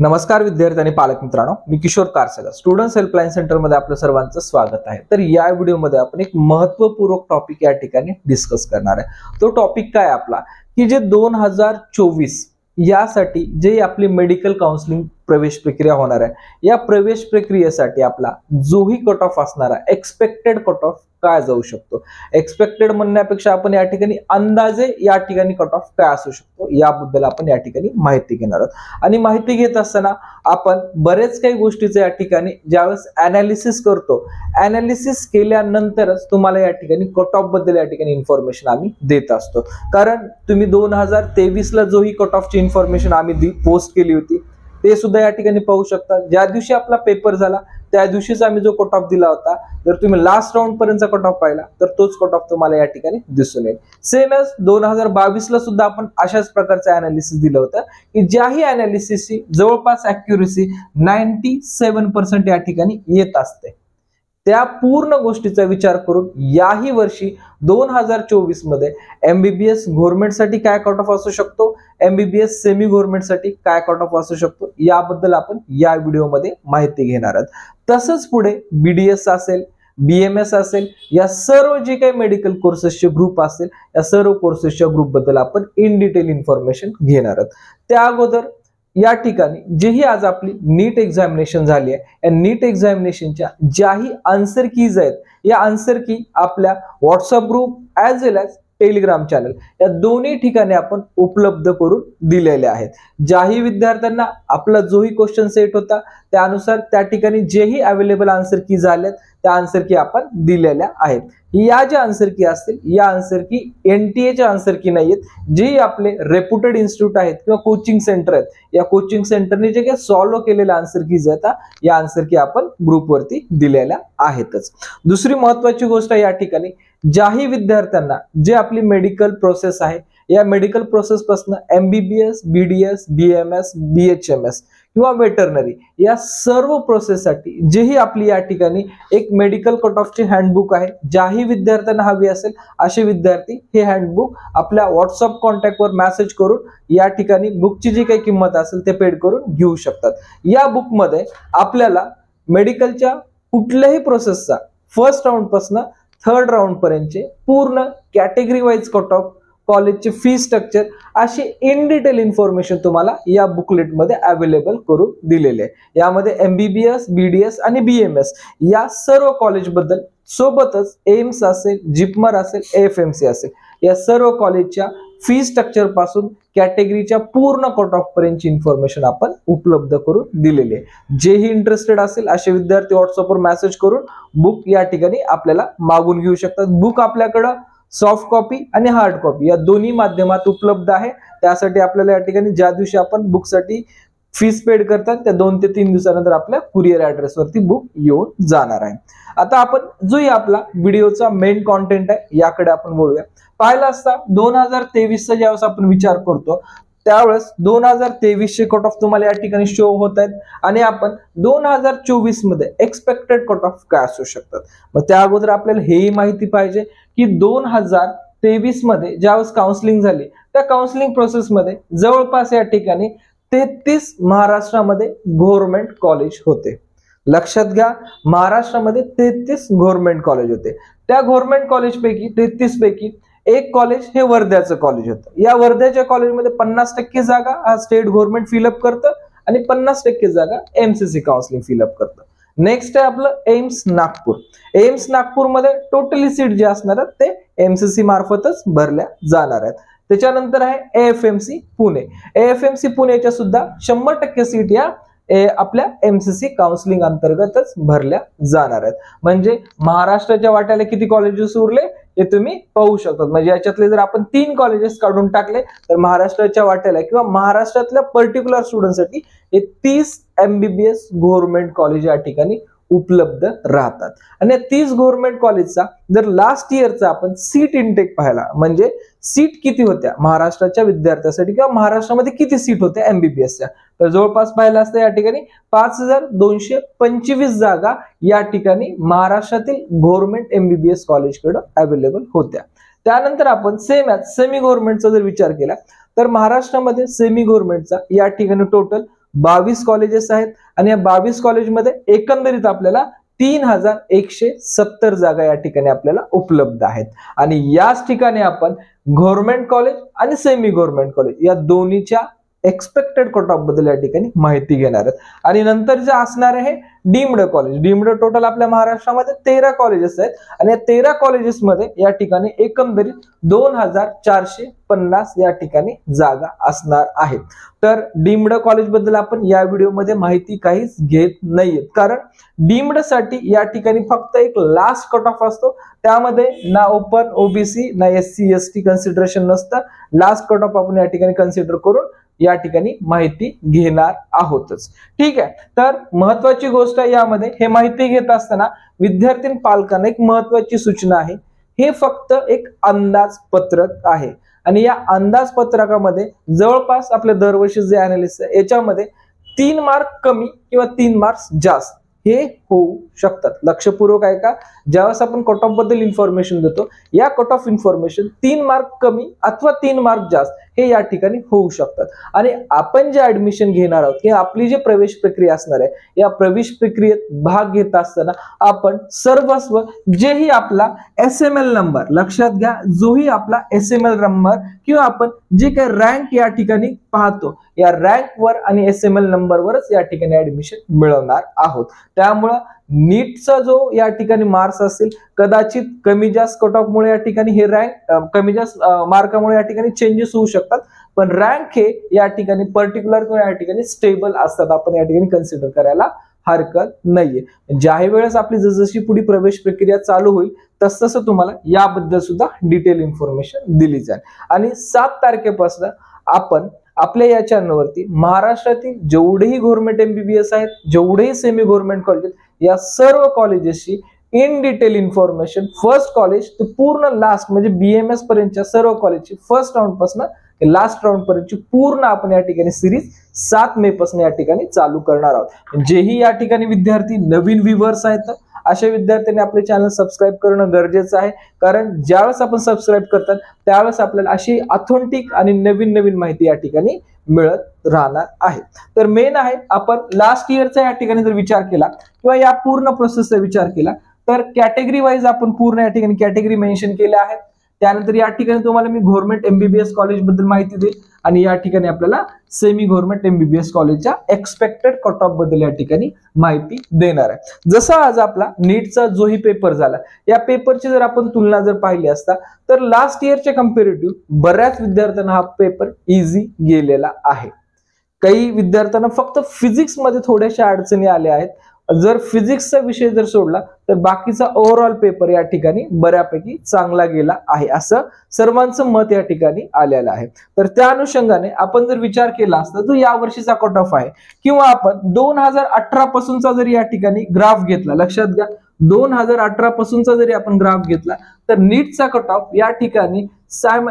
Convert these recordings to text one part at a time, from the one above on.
नमस्कार विद्यार्थी आणि पालक मित्रांनो, मी किशोर कारसगर स्टुडंट्स हेल्पलाईन सेंटर मध्ये आपलं सर्वांचं स्वागत आहे। तर या व्हिडिओमध्ये आपण एक महत्त्वपूर्ण टॉपिक या ठिकाणी डिस्कस करणार आहे। तो टॉपिक काय आपला की जे 2024 यासाठी जे आपली मेडिकल काउन्सिलिंग प्रवेश प्रक्रिया होणार आहे, या प्रवेश प्रक्रियेसाठी आपला जोही कट ऑफ असणारा एक्सपेक्टेड कट ऑफ काय जाऊ शकतो। एक्सपेक्टेड म्हणण्यापेक्षा आपण या ठिकाणी अंदाजे या ठिकाणी कट ऑफ काय असू शकतो याबद्दल आपण या ठिकाणी माहिती घेणार आहोत। आणि माहिती घेत असताना आपण बरेच काही गोष्टीचं या ठिकाणी ज्यावेळेस अनालिसिस करतो, अनालिसिस केल्यानंतरच तुम्हाला या ठिकाणी कट ऑफ बद्दल या ठिकाणी इन्फॉर्मेशन आम्ही देत असतो। कारण तुम्ही 2023 ला जोही कट ऑफची इन्फॉर्मेशन आम्ही पोस्ट केली होती ते सुद्धा या ठिकाणी पाहू शकता। ज्या दिवशी आपला पेपर झाला त्या दिवशीच आम्ही जो कट ऑफ दिला होता, जर तुम्ही लास्ट राऊंड पर्यंतचा कट ऑफ पाहिला तर तोच कट ऑफ तुम्हाला या ठिकाणी दिसून येईल। सेम एज 2022 ला सुद्धा आपण अशाच प्रकारचं अनालिसिस दिलं होतं की ज्याही अनालिसिसची जवळपास ॲक्युरसी 97% या ठिकाणी येत असते। त्या पूर्ण गोष्टीचा विचार करून याही वर्षी 2024 मध्ये एमबीबीएस गव्हर्नमेंट साठी काय कट ऑफ असू शकतो, एमबीबीएस सेमी गव्हर्नमेंट साठी काय कट ऑफ असू शकतो याबद्दल आपण या व्हिडिओमध्ये माहिती घेणार आहोत। तसंच पुढे बीडीएस असेल, बीएमएस असेल, या सर्व जे काही मेडिकल कोर्सेसचे ग्रुप असेल या सर्व कोर्सेसच्या ग्रुप बद्दल आपण इन डिटेल इन्फॉर्मेशन घेणार आहोत। त्या अगोदर या ठिकाणी जेही आज आपली नीट एक्झामिनेशन झाली आहे, या नीट एक्झामिनेशनच्या ज्याही आन्सर कीज आहेत, या आन्सर की आपल्या व्हॉट्सअप ग्रुप ॲज वेल ॲज टेलिग्राम चॅनल या दोन्ही ठिकाणी आपण उपलब्ध करून दिलेले आहेत। ज्याही विद्यार्थ्यांना आपला जोही क्वेश्चन सेट होता त्यानुसार त्या ठिकाणी जेही अवेलेबल आन्सर की झाल्यात त्या आन्सर की आपण दिलेल्या आहेत। या ज्या आन्सर की असतील या आन्सर की एनटीएच्या आन्सर की नाहीयेत, जे आपले रेप्युटेड इन्स्टिट्यूट आहेत किंवा कोचिंग सेंटर आहेत, या कोचिंग सेंटरने जे काही सॉल्व्ह केलेल्या आन्सर कीज आहेत या आन्सर की आपण ग्रुपवरती दिलेल्या आहेतच। दुसरी महत्त्वाची गोष्ट या ठिकाणी ज्याही विद्यार्थ्यांना जे आपली मेडिकल प्रोसेस आहे या मेडिकल प्रोसेस पासून एमबीबीएस, बीडीएस, बीएमएस, बीएचएमएस किंवा वेटरनरी या सर्व प्रोसेससाठी जेही आपली या ठिकाणी एक मेडिकल कट ऑफची हँडबुक आहे, ज्याही विद्यार्थ्यांना हवी असेल असे विद्यार्थी हे हँडबुक आपल्या व्हॉट्सअप कॉन्टॅक्टवर मेसेज करून या ठिकाणी बुकची जी काही किंमत असेल ते पेड करून घेऊ शकतात। या बुकमध्ये आपल्याला मेडिकलच्या कुठल्याही प्रोसेसचा फर्स्ट राऊंड पासून थर्ड राऊंड पर्यंतचे पूर्ण कॅटेगरी वाईज कट ऑफ, कॉलेजचे फी स्ट्रक्चर अशी इन डिटेल इन्फॉर्मेशन तुम्हाला या बुकलेट मध्ये अवेलेबल करून दिलेले आहे। यामध्ये एमबीबीएस, बीडीएस आणि बीएमएस या सर्व कॉलेज बद्दल सोबतच एम्स असेल, जिपमर असेल, एएफएमसी असेल या सर्व कॉलेजच्या फी स्ट्रक्चर पासून कॅटेगरीच्या पूर्ण कट ऑफ पर्यंतची इन्फॉर्मेशन आपण उपलब्ध करून दिलेली आहे। जेही इंटरेस्टेड असेल असे विद्यार्थी व्हॉट्सअपवर मेसेज करून बुक या ठिकाणी आपल्याला मागून घेऊ शकतात। बुक आपल्याकडं सॉफ्ट कॉपी आणि हार्ड कॉपी या दोन्ही माध्यमात उपलब्ध आहे। त्यासाठी आपल्याला या ठिकाणी ज्या दिवशी आपण बुकसाठी फीस पेड करतात त्या 2 ते 3 दिवसानंतर आपल्या कुरिअर ऍड्रेस वरती बुक येऊन जाणार आहे। आता आपण जोही आपला व्हिडिओचा मेन कॉन्टेंट आहे याकडे आपण बोलूया। पाहिला असता 2023 चा ज्यावेळेस आपण विचार करतो त्यावेळेस 2023 चे कट ऑफ तुम्हाला या ठिकाणी शो होत आहेत आणि आपण 2024 मध्ये एक्सपेक्टेड कट ऑफ काय असू शकतात। मग त्या अगोदर आपल्याला हेही माहिती पाहिजे की 2023 मध्ये ज्यावेळेस काउन्सिलिंग झाली त्या काउन्सिलिंग प्रोसेस मध्ये जवळपास या ठिकाणी 33 महाराष्ट्रामध्ये गव्हर्नमेंट कॉलेज होते। लक्षात घ्या, महाराष्ट्रामध्ये 33 गव्हर्नमेंट कॉलेज होते। त्या गव्हर्नमेंट कॉलेज पैकी 33 पैकी एक कॉलेज हे वर्ध्याचं कॉलेज होतं। या वर्ध्याच्या कॉलेजमध्ये 50% जागा हा स्टेट गव्हर्नमेंट फिलअप करतं आणि 50% जागा एमसीसी काउन्सिलिंग फिलअप करतं। नेक्स्ट आहे आपलं एम्स नागपूर। एम्स नागपूरमध्ये टोटली सीट जे असणार आहेत ते एमसीसी मार्फतच भरल्या जाणार आहेत। त्याच्यानंतर आहे एएफएमसी पुणे। एएफएमसी पुणेच्या सुद्धा 100% सीट या आपल्या एमसीसी काउन्सिलिंग अंतर्गतच भरल्या जाणार आहेत। म्हणजे महाराष्ट्राच्या वाट्याला किती कॉलेजेस उरले हे तुम्ही पाहू शकता। म्हणजे याच्यातले जर आपण 3 कॉलेजेस काढून टाकले तर महाराष्ट्राच्या वाट्याला किंवा महाराष्ट्रातल्या पर्टिक्युलर स्टुडंटसाठी हे 30 एमबीबीएस गव्हर्नमेंट कॉलेज या ठिकाणी उपलब्ध राहतात। आणि 30 गव्हर्नमेंट कॉलेजचा जर लास्ट इयरचा आपण सीट इनटेक पाहिला, म्हणजे सीट किती होत्या महाराष्ट्राच्या विद्यार्थ्यांसाठी किंवा महाराष्ट्रामध्ये किती सीट होत्या एमबीबीएसच्या, तर जवळपास पाहिलं असतं या ठिकाणी 5225 जागा या ठिकाणी महाराष्ट्रातील गव्हर्नमेंट एमबीबीएस कॉलेजकडे अवेलेबल होत्या। त्यानंतर आपण सेमी गव्हर्नमेंटचा जर विचार केला तर महाराष्ट्रामध्ये सेमी गव्हर्नमेंटचा या ठिकाणी टोटल 22 कॉलेजेस आहेत आणि या 22 कॉलेजमध्ये एकंदरीत आपल्याला 3170 जागा या ठिकाणी आपल्याला उपलब्ध आहेत आणि याच ठिकाणी आपण गव्हर्नमेंट कॉलेज आणि सेमी गव्हर्नमेंट कॉलेज या दोन्हीच्या एक्सपेक्टेड कट ऑफ बद्दल या ठिकाणी माहिती घेणार आहेत आणि नंतर जे असणार आहे डीम्ड कॉलेज. डीम्ड टोटल आपल्या महाराष्ट्रामध्ये 13 कॉलेजेस आहेत आणि या 13 कॉलेजेसमध्ये या ठिकाणी एकंदरीत 2450 या ठिकाणी जागा असणार आहेत. तर डीम्ड कॉलेज बद्दल आपण या व्हिडिओमध्ये माहिती काहीच घेत नाहीये, कारण डीम्ड साठी या ठिकाणी फक्त एक लास्ट कट ऑफ असतो, त्यामध्ये ना ओपन ओबीसी ना SC ST कन्सिडरेशन नसतं. लास्ट कट ऑफ आपण या ठिकाणी कन्सिडर करून या ठिकाणी माहिती घेणार आहोतच. ठीक आहे, तर महत्वाची गोष्ट यामध्ये हे माहिती घेत असताना विद्यार्थी पालकांना एक महत्वाची सूचना आहे, हे फक्त एक अंदाजपत्रक आहे आणि या अंदाजपत्रकामध्ये जवळपास आपल्या दरवर्षी जे अनालिसिस आहे याच्यामध्ये 3 मार्क कमी किंवा 3 मार्क्स जास्त हे होऊ शकतात. लक्षपूर्वक आहे का, ज्यावेळेस आपण कट ऑफ बद्दल इन्फॉर्मेशन देतो या कट ऑफ इन्फॉर्मेशन 3 मार्क कमी अथवा 3 मार्क जास्त हे या ठिकाणी होऊ शकतात आणि आपण जे ऍडमिशन घेणार आहोत किंवा आपली जे प्रवेश प्रक्रिया असणार आहे या प्रवेश प्रक्रियेत भाग घेत असताना आपण सर्वस्व जेही आपला SML नंबर लक्षात घ्या, जोही आपला SML नंबर किंवा आपण जे काही रँक या ठिकाणी पाहतो या रँक वर आणि SML नंबरवरच या ठिकाणी ऍडमिशन मिळवणार आहोत. त्यामुळं नीटचा जो या ठिकाणी मार्क्स असेल कदाचित कमी जास्त कट ऑफ मुळे या ठिकाणी हे रँक कमी जास्त मार्कामुळे या ठिकाणी चेंजेस होऊ शकतात, पण रँक हे या ठिकाणी पर्टिक्युलर किंवा या ठिकाणी स्टेबल असतात, आपण या ठिकाणी कन्सिडर करायला हरकत नाहीये. ज्याही वेळेस आपली जसजशी पुढे प्रवेश प्रक्रिया चालू होईल तसतसं तुम्हाला याबद्दल सुद्धा डिटेल इन्फॉर्मेशन दिली जाईल आणि 7 तारखेपासून आपण आपल्या या चॅनलवरती महाराष्ट्रातील जेवढेही गव्हर्नमेंट MBBS आहेत, जेवढेही सेमी गव्हर्नमेंट कॉलेज या सर्व कॉलेजेसची in detail information first college ते पूर्ण लास्ट म्हणजे BMS पर्यंतच्या सर्व कॉलेजची फर्स्ट राऊंड पासून लास्ट राऊंड पर्यंतची पूर्ण आपण या ठिकाणी सिरीज 7 मे पासून या ठिकाणी चालू करणार आहोत. जेही या ठिकाणी विद्यार्थी नवीन व्ह्यूअर्स आहेत अशा विद्यार्थ्यांनी आपले चॅनल सबस्क्राईब करणं गरजेचं आहे, कारण ज्यावेळेस आपण सबस्क्राईब करतात त्यावेळेस आपल्याला अशी ऑथेंटिक आणि नवीन नवीन माहिती या ठिकाणी मिळत राहणार आहे. तर मेन आहे आपण लास्ट इयरचा या ठिकाणी जर विचार केला किंवा या पूर्ण प्रोसेसचा विचार केला तर कॅटेगरी वाईज आपण पूर्ण या ठिकाणी कॅटेगरी मेन्शन केल्या आहेत. त्यानंतर या ठिकाणी तुम्हाला मी गव्हर्नमेंट MBBS कॉलेज बद्दल माहिती देईल आणि या ठिकाणी आपल्याला सेमी गव्हर्नमेंट MBBS कॉलेजच्या एक्सपेक्टेड कट ऑफ बद्दल या ठिकाणी माहिती देणार आहे. जसा आज आपला नीटचा जोही पेपर झाला या पेपरची जर आपण तुलना जर पाहिली असता तर लास्ट इयरच्या कंपॅरेटिव्ह बऱ्याच विद्यार्थ्यांना हा पेपर इझी गेलेला आहे. काही विद्यार्थ्यांना फक्त फिजिक्स मध्ये थोड्याशा अडचणी आल्या आहेत. जर फिजिक्सचा विषय जर सोडला तर बाकीचा ओव्हरऑल पेपर या ठिकाणी बऱ्यापैकी चांगला गेला आहे असं सर्वांचं मत या ठिकाणी आलेलं आहे. तर त्या अनुषंगाने आपण जर विचार केला असता जो या वर्षीचा कट ऑफ आहे किंवा आपण 2018 पासूनचा जरी या ठिकाणी ग्राफ घेतला, लक्षात घ्या 2018 पासूनचा जरी आपण ग्राफ घेतला तर नीटचा कट ऑफ या ठिकाणी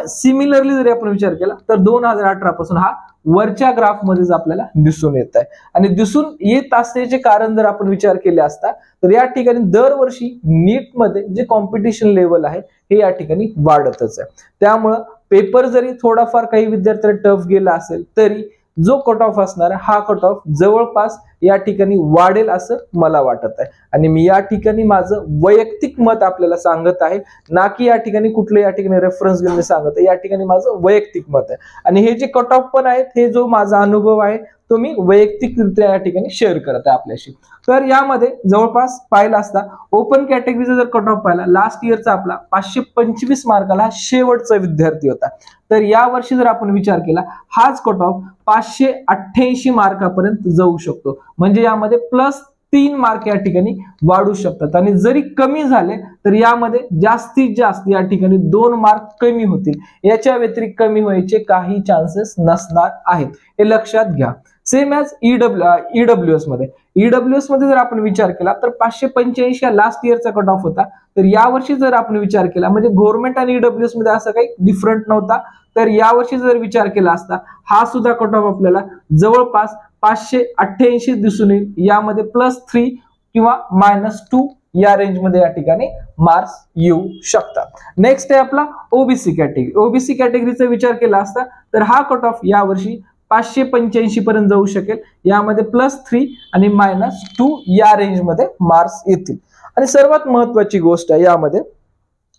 सिमिलरली जरी आपण विचार केला तर 2018 पासून हा वरच्या ग्राफ मध्येच आपल्याला दिसून येत आहे आणि दिसून येत असण्याचे कारण जर आपण विचार केले असता तर या ठिकाणी दरवर्षी नीट मध्ये जे कॉम्पिटिशन लेवल आहे हे या ठिकाणी वाढतच आहे. त्यामुळं पेपर जरी थोडाफार काही विद्यार्थ्यांना टफ गेला असेल तरी जो कट ऑफ असणार हा कट ऑफ जवळपास या ठिकाणी वाढेल असं मला वाटत आहे आणि मी या ठिकाणी माझं वैयक्तिक मत आपल्याला सांगत आहे, ना की या ठिकाणी कुठलं या ठिकाणी रेफरन्स घेऊन सांगत आहे. या ठिकाणी माझं वैयक्तिक मत आहे आणि हे जे कट ऑफ पण आहेत हे जो माझा अनुभव आहे तो मी वैयक्तिकरित्या या ठिकाणी शेअर करत आहे आपल्याशी. तर यामध्ये जवळपास पाहिला असता ओपन कॅटेगरीचा जर कट ऑफ पाहिला लास्ट इयरचा आपला 525 मार्काला शेवटचा विद्यार्थी होता, तर या वर्षी जर आपण विचार केला हाच कट ऑफ 588 मार्कापर्यंत जाऊ शकतो. म्हणजे यामध्ये +3 मार्क या ठिकाणी वाढू शकतात आणि जरी कमी झाले तर यामध्ये जास्तीत जास्त या ठिकाणी 2 मार्क कमी होतील. याच्या व्यतिरिक्त कमी व्हायचे काही चान्सेस नसणार आहेत, हे लक्षात घ्या. सेम ॲज EWS मध्ये जर आपण विचार केला तर 585 या लास्ट इयरचा कट ऑफ होता, तर यावर्षी जर आपण विचार केला म्हणजे गव्हर्नमेंट आणि EWS मध्ये असं काही डिफरंट नव्हता, तर यावर्षी जर विचार केला असता हा सुद्धा कट ऑफ आपल्याला जवळपास 588 दिसून येईल. यामध्ये +3 किंवा -2 या रेंज मध्ये या ठिकाणी मार्क्स येऊ शकतात. नेक्स्ट आहे आपला ओबीसी कॅटेगरी. ओबीसी कॅटेगरीचा विचार केला असता तर हा कट ऑफ यावर्षी 585 पर्यंत जाऊ शकेल। यामध्ये +3 आणि -2 या रेंजमध्ये मार्क्स येतील। आणि सर्वात महत्वाची गोष्ट आहे यामध्ये,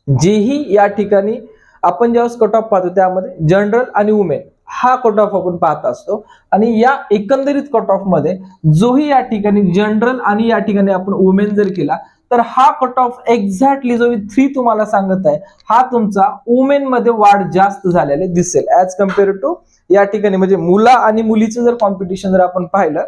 जेही या ठिकाणी आपण ज्यावेळेस कट ऑफ पाहतो त्यामध्ये जनरल आणि वुमेन हा कट ऑफ आपण पाहत असतो। आणि या एकंदरीत कट ऑफ मध्ये जोही या ठिकाणी जनरल आणि या ठिकाणी आपण वुमेन जर केला तर हा कट ऑफ एक्झॅक्टली जो 3 तुम्हाला सांगत आहे हा तुमचा वुमेन मध्ये वाढ जास्त झालेले दिसेल ऍज कम्पेअर टू या ठिकाणी। म्हणजे मुला आणि मुलीचं जर कॉम्पिटिशन जर आपण पाहिलं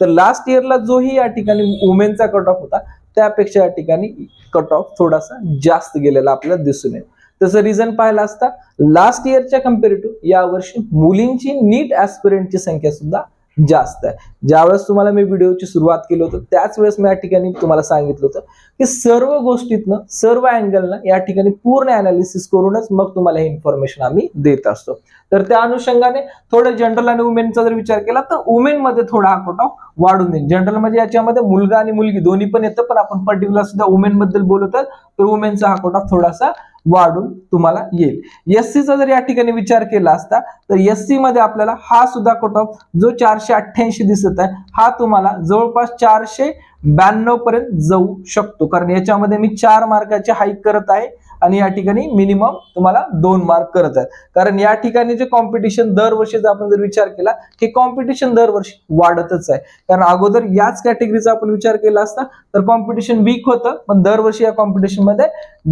तर लास्ट इयरला जोही या ठिकाणी वुमेनचा कट ऑफ होता त्यापेक्षा या ठिकाणी कट ऑफ थोडासा जास्त गेलेला आपल्याला दिसून येईल। तसं रिझन पाहिलं असता लास्ट इयरच्या कम्पेरेटिव्ह या वर्षी मुलींची नीट ऍस्पिरंटची संख्या सुद्धा जास्त आहे। ज्यावेळेस तुम्हाला मी व्हिडिओची सुरुवात केली होती त्याच वेळेस मी या ठिकाणी तुम्हाला सांगितलं होतं की सर्व गोष्टीतनं सर्व अँगलनं या ठिकाणी पूर्ण अनालिसिस करूनच मग तुम्हाला हे इन्फॉर्मेशन आम्ही देत असतो। तर त्या अनुषंगाने थोडं जनरल आणि वुमेनचा जर विचार केला तर वुमेन मध्ये थोडा हा कट ऑफ वाढून देईल। जनरल म्हणजे याच्यामध्ये मुलगा आणि मुलगी दोन्ही पण येतं, पण आपण पर्टिक्युलर सुद्धा वुमेन बद्दल बोलत आहोत तर वुमेनचा हा कट ऑफ थोडासा वाढून तुम्हाला येईल। एससीचा जर या ठिकाणी विचार केला असता तर एससी मध्ये आपल्याला हा सुद्धा कट ऑफ जो 488 दिसत आहे हा तुम्हाला जवळपास 492 पर्यंत जाऊ शकतो, कारण याच्यामध्ये मी 4 मार्काचे हाईक करत आहे आणि या ठिकाणी मिनिमम तुम्हाला 2 मार्क करत आहेत। कारण या ठिकाणी जे कॉम्पिटिशन दरवर्षीचा आपण जर विचार केला की कॉम्पिटिशन दरवर्षी वाढतच आहे। कारण अगोदर याच कॅटेगरीचा आपण विचार केला असता तर कॉम्पिटिशन वीक होतं, पण दरवर्षी या कॉम्पिटिशन मध्ये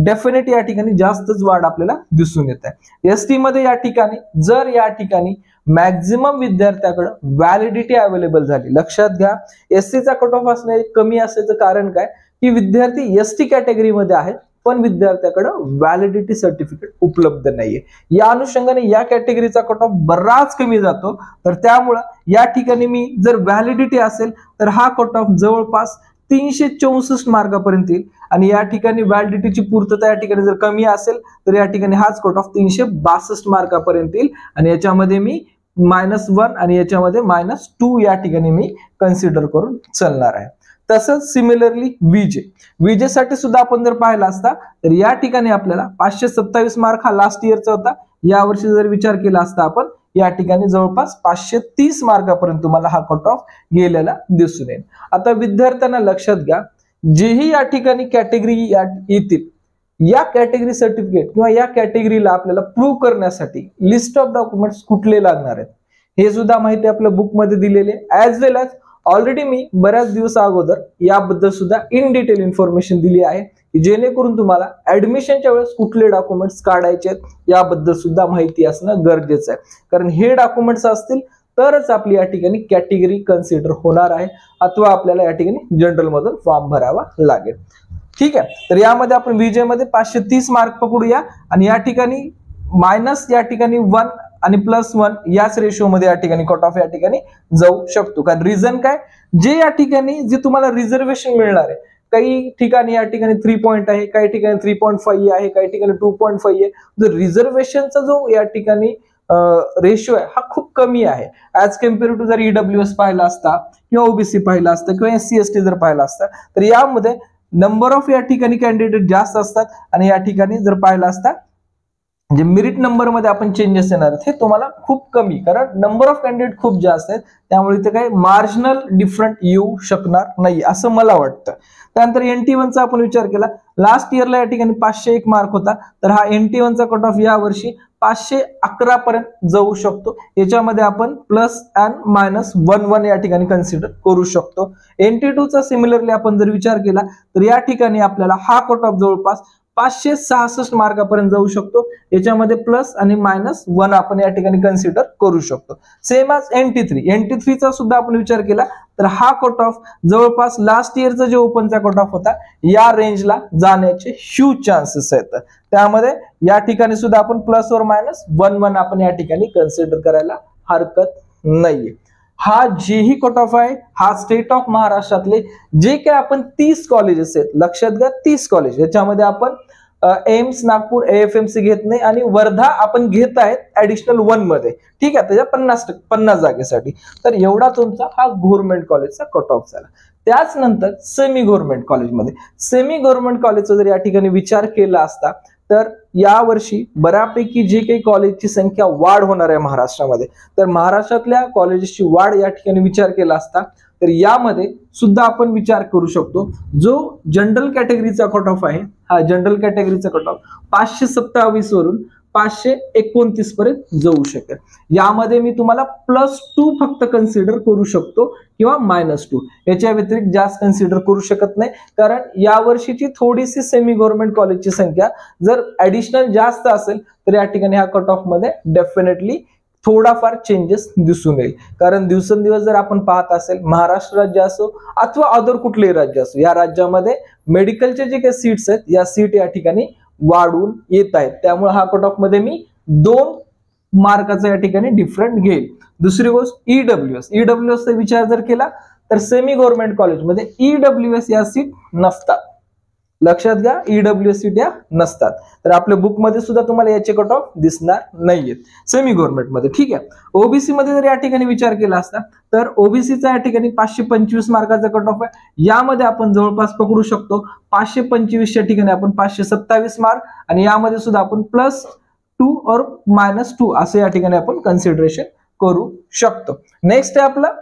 डेफिनेट या ठिकाणी जास्तच वाढ आपल्याला दिसून येत आहे। एसटी मध्ये या ठिकाणी जर या ठिकाणी मॅक्झिमम विद्यार्थ्याकडे व्हॅलिडिटी अवेलेबल झाली, लक्षात घ्या एससीचा कट ऑफ असणे कमी असण्याचं कारण काय की विद्यार्थी एसटी कॅटेगरीमध्ये आहेत पण विद्यार्थ्याकडे व्हॅलिडिटी सर्टिफिकेट उपलब्ध नाहीये। या अनुषंगाने या कॅटेगरीचा कट ऑफ बराच कमी जातो। तर त्यामुळे या ठिकाणी मी जर व्हॅलिडिटी असेल तर हा कट ऑफ जवळपास 364 मार्कापर्यंत येईल आणि या ठिकाणी व्हॅलिडिटीची पूर्तता या ठिकाणी जर कमी असेल तर या ठिकाणी हाच कट ऑफ 362 मार्कापर्यंत येईल आणि याच्यामध्ये मी -1 आणि याच्यामध्ये -2 या ठिकाणी मी कन्सिडर करून चालणार आहे। तसंच सिमिलरली विजे साठी सुद्धा आपण जर पाहिला असता तर या ठिकाणी आपल्याला 527 मार्क हा लास्ट इयरचा होता। या वर्षी जर विचार केला असता आपण या ठिकाणी जवळपास 530 मार्कापर्यंत तुम्हाला हा कट ऑफ गेलेला दिसून येईल। आता विद्यार्थ्यांना लक्षात घ्या, जेही या ठिकाणी कॅटेगरी येतील या कॅटेगरी सर्टिफिकेट किंवा या कॅटेगरीला आपल्याला प्रूव्ह करण्यासाठी लिस्ट ऑफ डॉक्युमेंट्स कुठले लागणार आहेत हे सुद्धा माहिती आपल्या बुक मध्ये दिलेले ऍज वेल एज ऑलरेडी मी बऱ्याच दिवस अगोदर याबद्दल सुद्धा इन डिटेल इन्फॉर्मेशन दिली आहे की जेणेकरून तुम्हाला ऍडमिशनच्या वेळेस कुठले डॉक्युमेंट्स काढायचे आहेत याबद्दल सुद्धा माहिती असणं गरजेचं आहे। कारण हे डॉक्युमेंट्स असतील तरच आपली या ठिकाणी कॅटेगरी कन्सिडर होणार आहे अथवा आपल्याला या ठिकाणी जनरल मधून फॉर्म भरावा लागेल। ठीक आहे, तर यामध्ये आपण विजय मध्ये 530 मार्क पकडूया आणि या ठिकाणी मायनस या ठिकाणी 1 आणि +1 याच रेशो मध्ये या ठिकाणी कट ऑफ या ठिकाणी जाऊ शकतो। कारण रिझन काय, जे या ठिकाणी जे तुम्हाला रिझर्वेशन मिळणार आहे काही ठिकाणी या ठिकाणी 3 पॉइंट आहे, काही ठिकाणी 3.5 आहे, काही ठिकाणी 2.5 आहे। जो रिझर्वेशनचा जो या ठिकाणी रेशो आहे हा खूप कमी आहे ऍज कम्पेअर टू जर ईडब्ल्यूएस पाहिला असता किंवा ओबीसी पाहिला असता किंवा एससी एसटी जर पाहिला असता तर यामध्ये नंबर ऑफ या ठिकाणी कॅन्डिडेट जास्त असतात आणि या ठिकाणी जर पाहिला असता म्हणजे मेरिट नंबर मध्ये आपण चेंजेस येणार आहेत हे तुम्हाला खूप कमी, कारण नंबर ऑफ कॅन्डिडेट खूप जास्त आहेत त्यामुळे इथे काही मार्जिनल डिफरंट येऊ शकणार नाही असं मला वाटतं। त्यानंतर NT1 चा आपण विचार केला, लास्ट इयरला या ठिकाणी 501 मार्क होता तर हा NT1 चा कट ऑफ या वर्षी 511 पर्यंत जाऊ शकतो। याच्यामध्ये आपण +&-1 या ठिकाणी कन्सिडर करू शकतो। NT2 चा सिमिलरली आपण जर विचार केला तर या ठिकाणी आपल्याला हा कट ऑफ जवळपास 566 मार्कापर्यंत जाऊ शकतो। याच्यामध्ये +आणि-1 आपण या ठिकाणी कन्सिडर करू शकतो। सेम ॲज NT3 चा सुद्धा आपण विचार केला तर हा कट ऑफ जवळपास लास्ट इयरचा जे ओपनचा कट ऑफ होता या रेंजला जाण्याचे ह्यूज चान्सेस आहेत। त्यामध्ये या ठिकाणी सुद्धा आपण +or-1 आपण या ठिकाणी कन्सिडर करायला हरकत नाहीये। हा जेही कट ऑफ आहे हा स्टेट ऑफ महाराष्ट्रातले जे काय आपण 30 कॉलेजेस आहेत, लक्षात घ्या 30 कॉलेज, याच्यामध्ये आपण एम्स नागपूर AFMC घेत नाही आणि वर्धा आपण घेत आहेत ऍडिशनल 1 मध्ये, ठीक आहे, त्याच्या 50 जागेसाठी। तर एवढा तुमचा हा गव्हर्नमेंट कॉलेजचा कट ऑफ झाला। त्याच नंतर सेमी गव्हर्नमेंट कॉलेजमध्ये सेमी गव्हर्नमेंट कॉलेजचा जर या ठिकाणी विचार केला असता तर यावर्षी बऱ्यापैकी जे काही कॉलेजची संख्या वाढ होणार आहे महाराष्ट्रामध्ये, तर महाराष्ट्रातल्या कॉलेजेसची वाढ या ठिकाणी विचार केला असता तर यामध्ये सुद्धा आपण विचार करू शकतो, जो जनरल कॅटेगरीचा कट ऑफ आहे, हा जनरल कॅटेगरीचा कट ऑफ 527 वरून 529 पर्यंत जाऊ शकेल. यामध्ये मी तुम्हाला +2 फक्त कन्सिडर करू शकतो किंवा -2, याच्या व्यतिरिक्त जास्त कन्सिडर करू शकत नाही, कारण यावर्षीची थोडीशी सेमी गव्हर्नमेंट कॉलेजची संख्या जर ऍडिशनल जास्त असेल तर या ठिकाणी ह्या कट ऑफ मध्ये डेफिनेटली थोडाफार चेंजेस दिसून येईल. कारण दिवसेंदिवस जर आपण पाहत असेल, महाराष्ट्र राज्य असो अथवा अदर कुठलेही राज्य असो, या राज्यामध्ये मेडिकलचे जे काही सीट्स आहेत या सीट या ठिकाणी वाढून येत आहेत. त्यामुळे हा कट ऑफ मध्ये मी 2 मार्काचा या ठिकाणी डिफरंट घेईल. दुसरी गोष्ट ईडब्ल्यूएस चा विचार जर केला तर सेमी गव्हर्नमेंट कॉलेजमध्ये ईडब्ल्यूएस या सीट नसतात. लक्षात घ्या, ईडब्ल्यूएस सीट या नसतात. तर आपल्या बुक मध्ये सुद्धा तुम्हाला याचे कट ऑफ दिसणार नाहीयेत सेमी गव्हर्नमेंट मध्ये. ठीक आहे. ओबीसी मध्ये जर या ठिकाणी विचार केला असता तर ओबीसीचा या ठिकाणी 525 मार्काचा कट ऑफ आहे. यामध्ये आपण जवळपास पकडू शकतो 525च्या ठिकाणी आपण 527 मार्क, आणि यामध्ये सुद्धा आपण +2 और -2 असे या ठिकाणी आपण कन्सिडरेशन करू शकतो. नेक्स्ट आहे आपला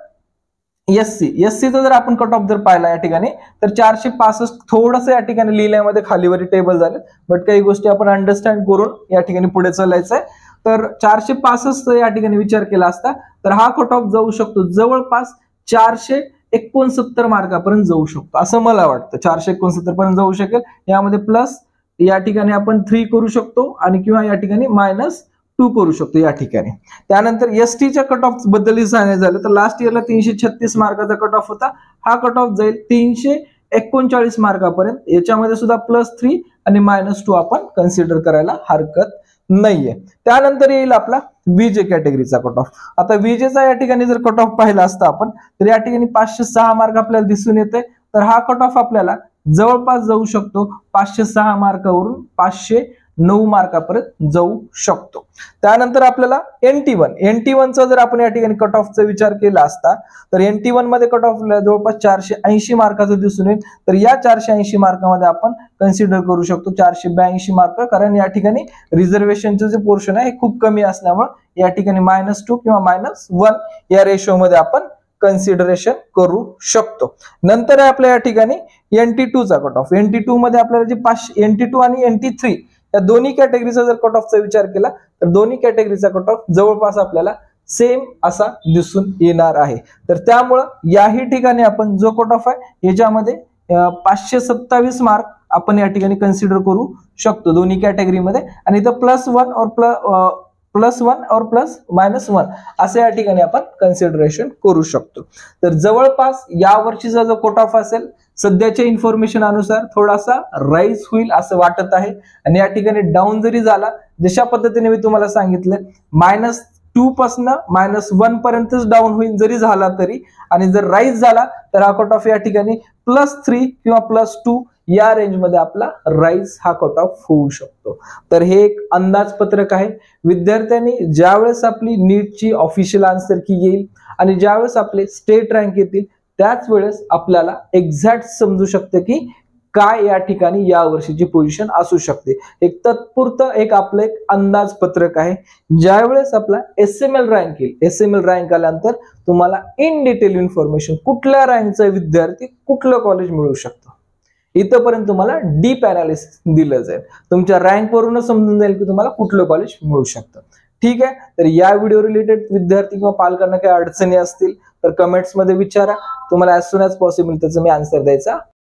एससीचा जर आपण कट ऑफ जर पाहिला या ठिकाणी तर 465 थोडंसं या ठिकाणी लिहिल्यामध्ये खालीवरी टेबल झाले, बट काही गोष्टी आपण अंडरस्टँड करून या ठिकाणी पुढे चालायचं आहे. तर 465 या ठिकाणी विचार केला असता तर हा कट ऑफ जाऊ शकतो जवळपास 469 मार्कापर्यंत जाऊ शकतो असं मला वाटतं. 469 पर्यंत जाऊ शकेल. यामध्ये प्लस या ठिकाणी आपण 3 करू शकतो आणि किंवा या ठिकाणी -2 करू शकतो या ठिकाणी. त्यानंतर एसटीच्या कट ऑफ बद्दल सांगायचं झालं तर लास्ट इयरला 336 मार्काचा कट ऑफ होता. हा कट ऑफ जाईल 339 मार्कापर्यंत. याच्यामध्ये सुद्धा +3 आणि -2 आपण कन्सिडर करायला हरकत नाहीये. त्यानंतर येईल आपला व्हीजे कॅटेगरीचा कट ऑफ. आता व्हीजेचा या ठिकाणी जर कट ऑफ पाहिला असता आपण तर या ठिकाणी 506 मार्क आपल्याला दिसून येते. तर हा कट ऑफ आपल्याला जवळपास जाऊ शकतो 506 मार्कावरून 509 मार्कापर्यंत जाऊ शकतो. त्यानंतर आपल्याला NT1 चा जर आपण या ठिकाणी कट ऑफचा विचार केला असता तर NT1 मध्ये कट ऑफ जवळपास 480 मार्काचं दिसून येईल. तर या 480 मार्कामध्ये आपण कन्सिडर करू शकतो 482 मार्क, कारण या ठिकाणी रिझर्वेशनचं जे पोर्शन आहे हे खूप कमी असल्यामुळे या ठिकाणी -2 किंवा -1 या रेशो मध्ये आपण कन्सिडरेशन करू शकतो. नंतर आपल्या या ठिकाणी NT2 चा कट ऑफ. NT2 मध्ये आपल्याला जे NT2 आणि NT3 या दोन्ही कॅटेगरीचा जर कट ऑफचा विचार केला तर दोन्ही कॅटेगरीचा कट ऑफ जवळपास आपल्याला सेम असा दिसून येणार आहे. तर त्यामुळं याही ठिकाणी आपण जो कट ऑफ आहे याच्यामध्ये 527 मार्क आपण या ठिकाणी कन्सिडर करू शकतो दोन्ही कॅटेगरीमध्ये, आणि इथं +1 और +1 असं या ठिकाणी आपण कन्सिडरेशन करू शकतो. तर जवळपास या वर्षीचा जो कट ऑफ असेल सध्याच्या इन्फॉर्मेशन अनुसार थोडासा राईज होईल असं वाटत आहे, आणि या ठिकाणी डाऊन जरी झाला जशा पद्धतीने मी तुम्हाला सांगितलं -2 पासून -1 पर्यंतच डाऊन होईल जरी झाला तरी, आणि जर राईज झाला तर हा कट ऑफ या ठिकाणी +3 किंवा +2 या रेंज मध्ये आपला राईज हा कट ऑफ होऊ शकतो. तर हे एक अंदाजपत्रक आहे. विद्यार्थ्यांनी ज्यावेळेस आपली नीटची ऑफिशियल आन्सर की येईल आणि ज्यावेळेस आपले स्टेट रँक येतील त्याच वेळेस आपल्याला एक्झॅक्ट समजू शकते की काय या ठिकाणी या वर्षीची पोझिशन असू शकते. एक तत्पुरतं आपलं एक अंदाजपत्रक आहे. ज्यावेळेस आपला SML रँक येईल, SML रँक आल्यानंतर तुम्हाला इन डिटेल इन्फॉर्मेशन कुठल्या रँकचा विद्यार्थी कुठलं कॉलेज मिळू शकतं इथपर्यंत तुम्हाला डीप अनालिसिस दिलं जाईल. तुमच्या रँक वरूनच समजून जाईल की तुम्हाला कुठलं कॉलेज मिळू शकतं. ठीक आहे. तर या व्हिडिओ रिलेटेड विद्यार्थी किंवा पालकांना काही अडचणी असतील तर कमेंट्स मध्ये विचारा. तुम्हाला ॲज सून ॲज पॉसिबल त्याचं मी आन्सर द्यायचा